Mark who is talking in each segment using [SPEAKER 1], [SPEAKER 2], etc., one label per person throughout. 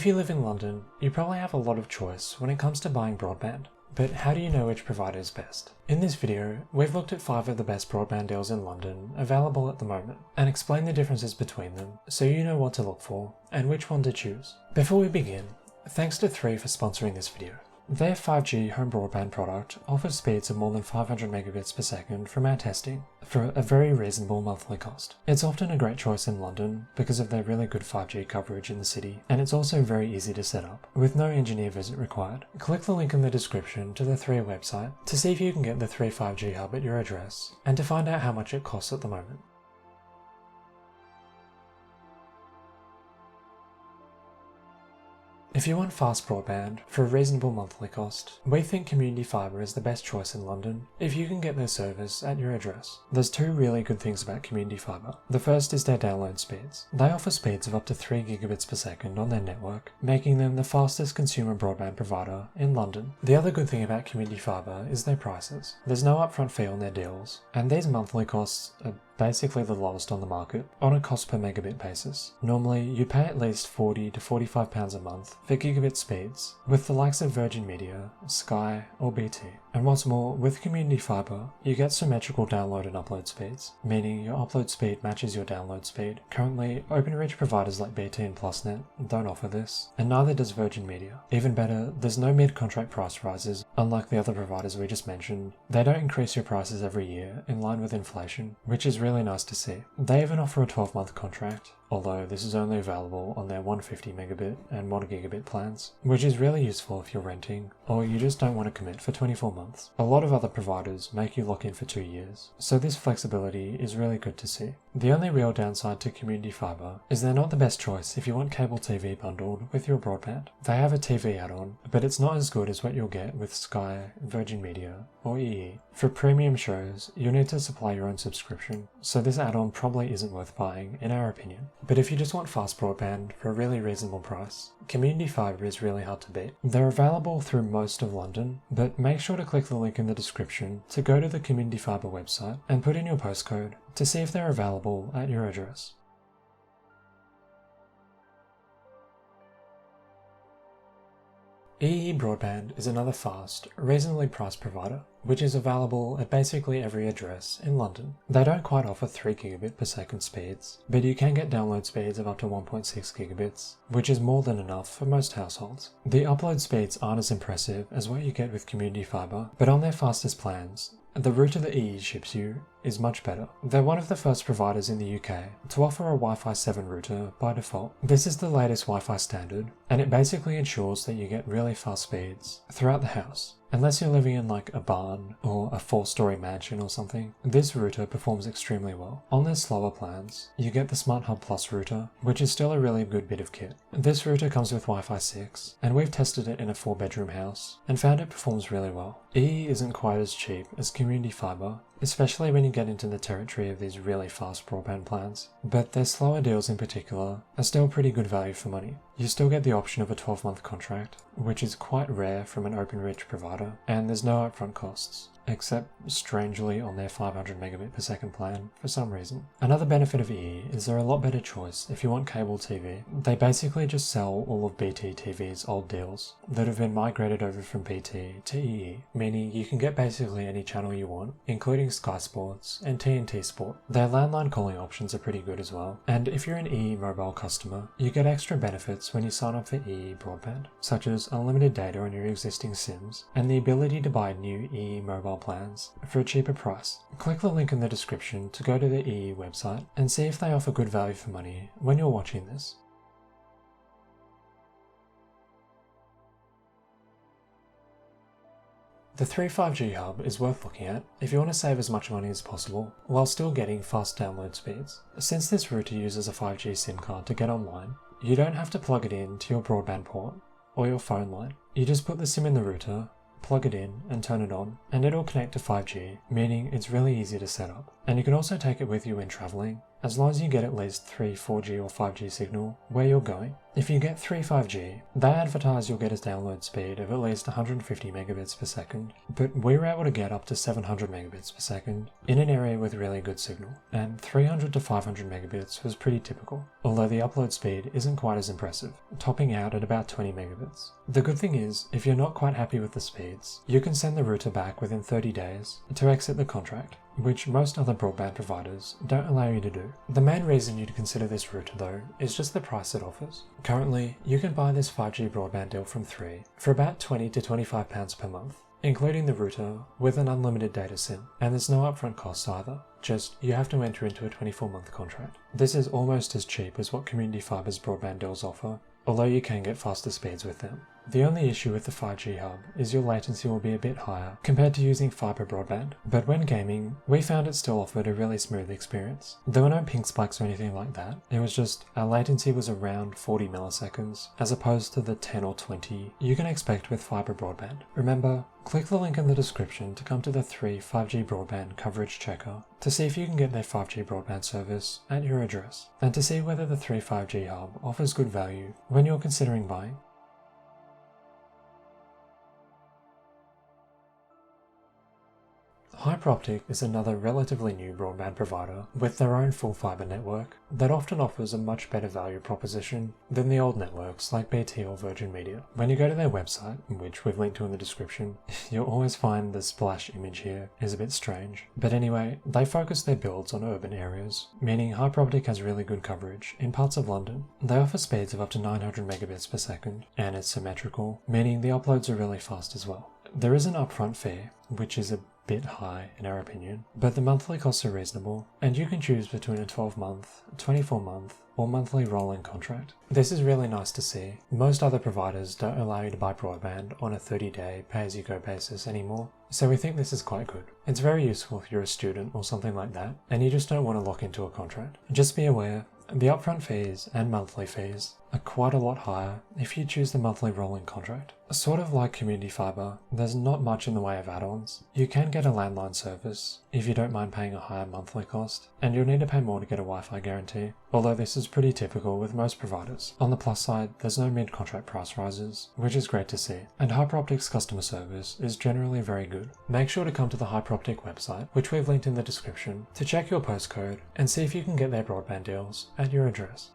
[SPEAKER 1] If you live in London, you probably have a lot of choice when it comes to buying broadband. But how do you know which provider is best? In this video, we've looked at 5 of the best broadband deals in London available at the moment, and explained the differences between them so you know what to look for and which one to choose. Before we begin, thanks to 3 for sponsoring this video. Their 5G home broadband product offers speeds of more than 500 megabits per second from our testing for a very reasonable monthly cost. It's often a great choice in London because of their really good 5G coverage in the city, and it's also very easy to set up, with no engineer visit required. Click the link in the description to the 3 website to see if you can get the 3 5G hub at your address, and to find out how much it costs at the moment. If you want fast broadband for a reasonable monthly cost, we think Community Fibre is the best choice in London if you can get their service at your address. There's 2 really good things about Community Fibre. The first is their download speeds. They offer speeds of up to 3 gigabits per second on their network, making them the fastest consumer broadband provider in London. The other good thing about Community Fibre is their prices. There's no upfront fee on their deals, and these monthly costs are basically the lowest on the market on a cost per megabit basis. Normally, you pay at least £40 to £45 a month for gigabit speeds with the likes of Virgin Media, Sky or BT. And what's more, with Community Fibre, you get symmetrical download and upload speeds, meaning your upload speed matches your download speed. Currently, OpenReach providers like BT and PlusNet don't offer this, and neither does Virgin Media. Even better, there's no mid-contract price rises, unlike the other providers we just mentioned. They don't increase your prices every year in line with inflation, which is really nice to see. They even offer a 12-month contract, although this is only available on their 150 megabit and 1 gigabit plans, which is really useful if you're renting, or you just don't want to commit for 24 months. A lot of other providers make you lock in for 2 years, so this flexibility is really good to see. The only real downside to Community Fibre is they're not the best choice if you want cable TV bundled with your broadband. They have a TV add-on, but it's not as good as what you'll get with Sky, Virgin Media, or EE. For premium shows, you'll need to supply your own subscription, so this add-on probably isn't worth buying in our opinion. But if you just want fast broadband for a really reasonable price, Community Fibre is really hard to beat. They're available through most of London, but make sure to click the link in the description to go to the Community Fibre website and put in your postcode to see if they're available at your address. EE Broadband is another fast, reasonably priced provider, which is available at basically every address in London. They don't quite offer 3 gigabit per second speeds, but you can get download speeds of up to 1.6 gigabits, which is more than enough for most households. The upload speeds aren't as impressive as what you get with Community Fibre, but on their fastest plans, the router that EE ships you is much better. They're one of the first providers in the UK to offer a Wi-Fi 7 router by default. This is the latest Wi-Fi standard, and it basically ensures that you get really fast speeds throughout the house. Unless you're living in like a barn or a 4-story mansion or something, this router performs extremely well. On their slower plans, you get the Smart Hub Plus router, which is still a really good bit of kit. This router comes with Wi-Fi 6, and we've tested it in a 4-bedroom house and found it performs really well. EE isn't quite as cheap as Community Fibre, especially when you get into the territory of these really fast broadband plans, but their slower deals in particular are still pretty good value for money. You still get the option of a 12-month contract, which is quite rare from an OpenReach provider, and there's no upfront costs, except strangely on their 500 megabit per second plan for some reason. Another benefit of EE is they're a lot better choice if you want cable TV. They basically just sell all of BT TV's old deals that have been migrated over from BT to EE, meaning you can get basically any channel you want, including Sky Sports and TNT Sport. Their landline calling options are pretty good as well, and if you're an EE mobile customer, you get extra benefits when you sign up for EE Broadband, such as unlimited data on your existing SIMs and the ability to buy new EE mobile plans for a cheaper price. Click the link in the description to go to the EE website and see if they offer good value for money when you're watching this. The 3 5G hub is worth looking at if you want to save as much money as possible while still getting fast download speeds. Since this router uses a 5G SIM card to get online, you don't have to plug it in to your broadband port or your phone line. You just put the SIM in the router, plug it in and turn it on, and it'll connect to 5G, meaning it's really easy to set up. And you can also take it with you when traveling as long as you get at least 3 4G or 5G signal where you're going. If you get 3 5G, they advertise you'll get a download speed of at least 150 megabits per second, but we were able to get up to 700 megabits per second in an area with really good signal, and 300 to 500 megabits was pretty typical, although the upload speed isn't quite as impressive, topping out at about 20 megabits. The good thing is, if you're not quite happy with the speeds, you can send the router back within 30 days to exit the contract, which most other broadband providers don't allow you to do. The main reason you'd consider this router though is just the price it offers. Currently, you can buy this 5G broadband deal from 3 for about £20 to £25 per month, including the router with an unlimited data SIM, and there's no upfront costs either, just you have to enter into a 24-month contract. This is almost as cheap as what Community Fibre's broadband deals offer, although you can get faster speeds with them. The only issue with the 5G hub is your latency will be a bit higher compared to using Fibre broadband, but when gaming, we found it still offered a really smooth experience. There were no ping spikes or anything like that, it was just our latency was around 40 milliseconds as opposed to the 10 or 20 you can expect with Fibre broadband. Remember, click the link in the description to come to the 3 5G broadband coverage checker to see if you can get their 5G broadband service at your address, and to see whether the 3 5G hub offers good value when you're considering buying. Hyperoptic is another relatively new broadband provider with their own full fibre network that often offers a much better value proposition than the old networks like BT or Virgin Media. When you go to their website, which we've linked to in the description, you'll always find the splash image here is a bit strange. But anyway, they focus their builds on urban areas, meaning Hyperoptic has really good coverage in parts of London. They offer speeds of up to 900 megabits per second, and it's symmetrical, meaning the uploads are really fast as well. There is an upfront fee, which is a bit high in our opinion, but the monthly costs are reasonable, and you can choose between a 12-month, 24-month, or monthly rolling contract. This is really nice to see. Most other providers don't allow you to buy broadband on a 30-day pay-as-you-go basis anymore, so we think this is quite good. It's very useful if you're a student or something like that, and you just don't want to lock into a contract. Just be aware, the upfront fees and monthly fees are quite a lot higher if you choose the monthly rolling contract. Sort of like Community Fibre, there's not much in the way of add-ons. You can get a landline service if you don't mind paying a higher monthly cost, and you'll need to pay more to get a Wi-Fi guarantee, although this is pretty typical with most providers. On the plus side, there's no mid-contract price rises, which is great to see, and Hyperoptic's customer service is generally very good. Make sure to come to the Hyperoptic website, which we've linked in the description, to check your postcode and see if you can get their broadband deals at your address.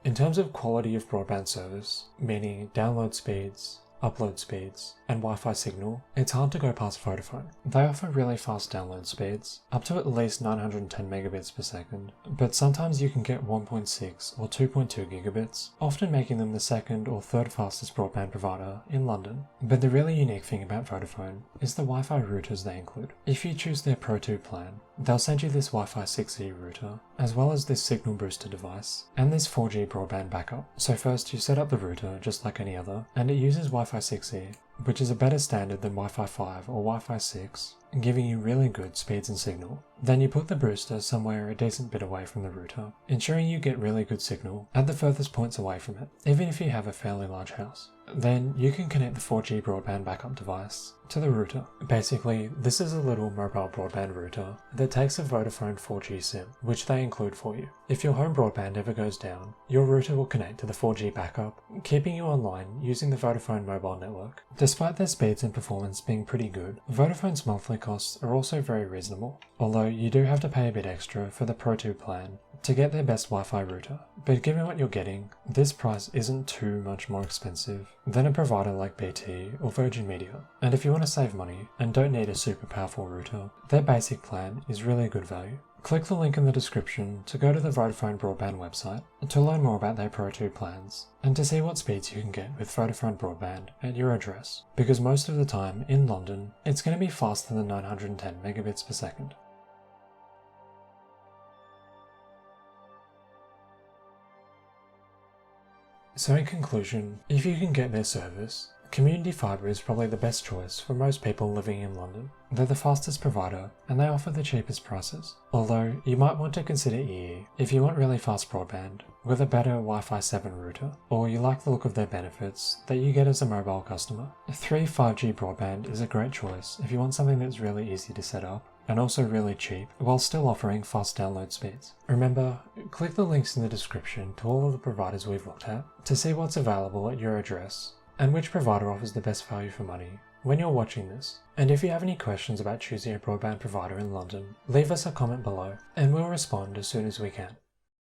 [SPEAKER 1] In terms of quality of broadband service, meaning download speeds, upload speeds, and Wi-Fi signal, it's hard to go past Vodafone. They offer really fast download speeds, up to at least 910 megabits per second, but sometimes you can get 1.6 or 2.2 gigabits, often making them the second or third fastest broadband provider in London. But the really unique thing about Vodafone is the Wi-Fi routers they include. If you choose their Pro 2 plan, they'll send you this Wi-Fi 6E router, as well as this signal booster device, and this 4G broadband backup. So first you set up the router just like any other, and it uses Wi-Fi 6E, which is a better standard than Wi-Fi 5 or Wi-Fi 6, giving you really good speeds and signal. Then you put the booster somewhere a decent bit away from the router, ensuring you get really good signal at the furthest points away from it, even if you have a fairly large house. Then you can connect the 4G broadband backup device to the router. Basically, this is a little mobile broadband router that takes a Vodafone 4G SIM, which they include for you. If your home broadband ever goes down, your router will connect to the 4G backup, keeping you online using the Vodafone mobile network. Despite their speeds and performance being pretty good, Vodafone's monthly costs are also very reasonable, although you do have to pay a bit extra for the Pro 2 plan to get their best Wi-Fi router. But given what you're getting, this price isn't too much more expensive than a provider like BT or Virgin Media. And if you want to save money and don't need a super powerful router, their basic plan is really good value. Click the link in the description to go to the Vodafone Broadband website to learn more about their Pro 2 plans and to see what speeds you can get with Vodafone Broadband at your address, because most of the time in London, it's going to be faster than 910 megabits per second. So in conclusion, if you can get their service, Community Fibre is probably the best choice for most people living in London. They're the fastest provider and they offer the cheapest prices. Although you might want to consider EE if you want really fast broadband with a better Wi-Fi 7 router, or you like the look of their benefits that you get as a mobile customer. 3 5G broadband is a great choice if you want something that's really easy to set up and also really cheap while still offering fast download speeds. Remember, click the links in the description to all of the providers we've looked at to see what's available at your address and which provider offers the best value for money when you're watching this. And if you have any questions about choosing a broadband provider in London, leave us a comment below and we'll respond as soon as we can.